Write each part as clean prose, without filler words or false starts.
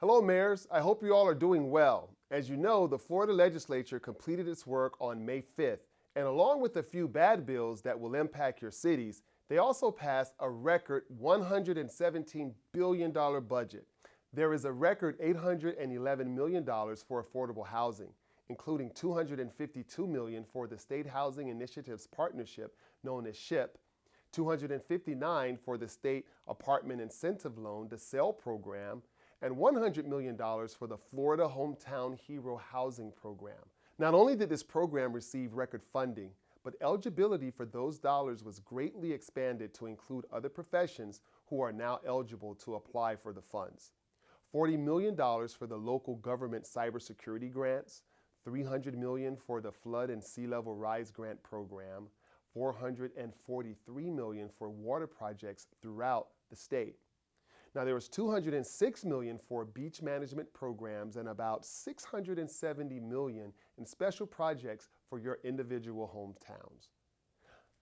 Hello, mayors. I hope you all are doing well. As you know, the Florida legislature completed its work on May 5th, and along with a few bad bills that will impact your cities, they also passed a record $117 billion budget. There is a record $811 million for affordable housing, including $252 million for the State Housing Initiatives Partnership, known as SHIP, $259 for the State Apartment Incentive Loan, the SELL program, and $100 million for the Florida Hometown Hero Housing Program. Not only did this program receive record funding, but eligibility for those dollars was greatly expanded to include other professions who are now eligible to apply for the funds. $40 million for the local government cybersecurity grants, $300 million for the flood and sea level rise grant program, $443 million for water projects throughout the state. Now, there was $206 million for beach management programs and about $670 million in special projects for your individual hometowns.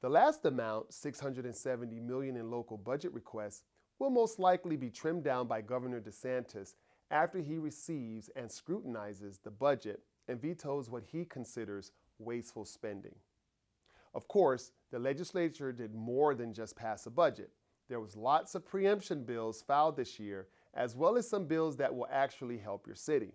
The last amount, $670 million in local budget requests, will most likely be trimmed down by Governor DeSantis after he receives and scrutinizes the budget and vetoes what he considers wasteful spending. Of course, the legislature did more than just pass a budget. There was lots of preemption bills filed this year, as well as some bills that will actually help your city.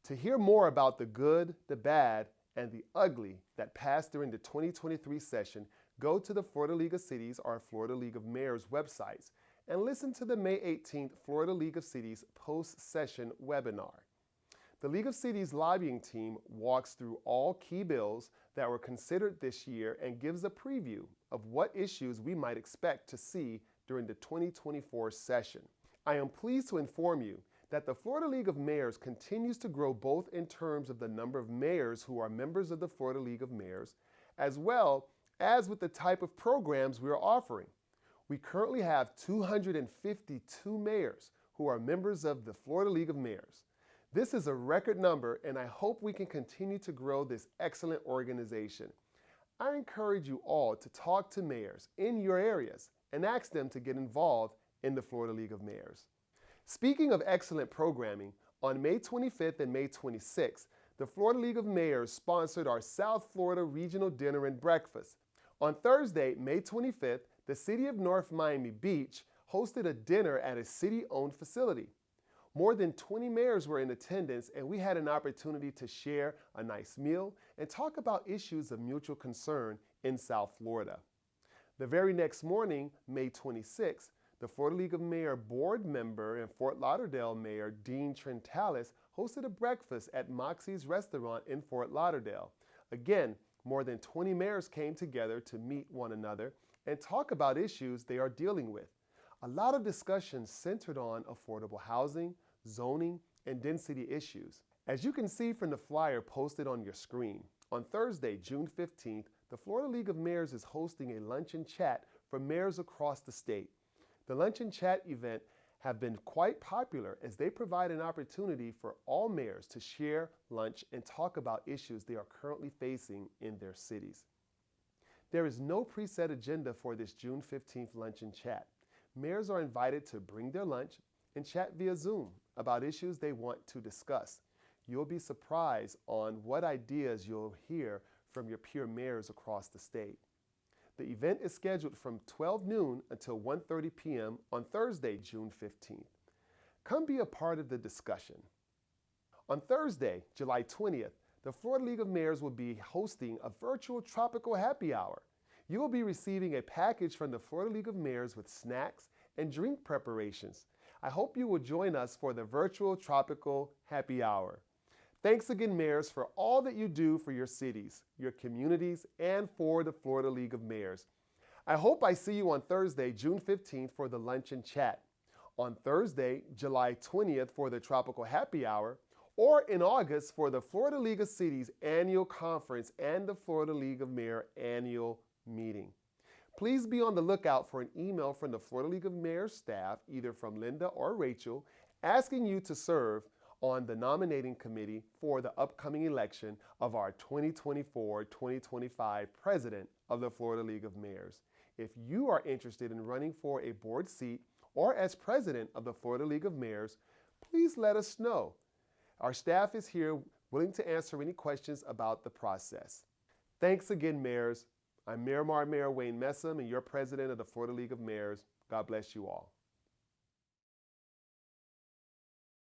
To hear more about the good, the bad, and the ugly that passed during the 2023 session, go to the Florida League of Cities or Florida League of Mayors websites and listen to the May 18th Florida League of Cities post-session webinar. The League of Cities lobbying team walks through all key bills that were considered this year and gives a preview of what issues we might expect to see during the 2024 session. I am pleased to inform you that the Florida League of Mayors continues to grow both in terms of the number of mayors who are members of the Florida League of Mayors, as well as with the type of programs we are offering. We currently have 252 mayors who are members of the Florida League of Mayors. This is a record number, and I hope we can continue to grow this excellent organization. I encourage you all to talk to mayors in your areas and ask them to get involved in the Florida League of Mayors. Speaking of excellent programming, on May 25th and May 26th, the Florida League of Mayors sponsored our South Florida Regional Dinner and Breakfast. On Thursday, May 25th, the City of North Miami Beach hosted a dinner at a city-owned facility. More than 20 mayors were in attendance, and we had an opportunity to share a nice meal and talk about issues of mutual concern in South Florida. The very next morning, May 26th, the Florida League of Mayors board member and Fort Lauderdale Mayor Dean Trentalis hosted a breakfast at Moxie's restaurant in Fort Lauderdale. Again, more than 20 mayors came together to meet one another and talk about issues they are dealing with. A lot of discussions centered on affordable housing, zoning, and density issues. As you can see from the flyer posted on your screen, on Thursday, June 15th, the Florida League of Mayors is hosting a lunch and chat for mayors across the state. The lunch and chat event have been quite popular as they provide an opportunity for all mayors to share lunch and talk about issues they are currently facing in their cities. There is no preset agenda for this June 15th lunch and chat. Mayors are invited to bring their lunch and chat via Zoom about issues they want to discuss. You'll be surprised on what ideas you'll hear from your peer mayors across the state. The event is scheduled from 12 noon until 1:30 p.m. on Thursday, June 15th. Come be a part of the discussion. On Thursday, July 20th, the Florida League of Mayors will be hosting a virtual tropical happy hour. You will be receiving a package from the Florida League of Mayors with snacks and drink preparations. I hope you will join us for the virtual tropical happy hour. Thanks again, mayors, for all that you do for your cities, your communities, and for the Florida League of Mayors. I hope I see you on Thursday, June 15th for the lunch and chat, on Thursday, July 20th for the tropical happy hour, or in August for the Florida League of Cities annual conference and the Florida League of Mayors annual meeting. Please be on the lookout for an email from the Florida League of Mayors staff, either from Linda or Rachel, asking you to serve on the nominating committee for the upcoming election of our 2024-2025 president of the Florida League of Mayors. If you are interested in running for a board seat or as president of the Florida League of Mayors, please let us know. Our staff is here willing to answer any questions about the process. Thanks again, mayors. I'm Mayor Wayne Messam, and your president of the Florida League of Mayors. God bless you all.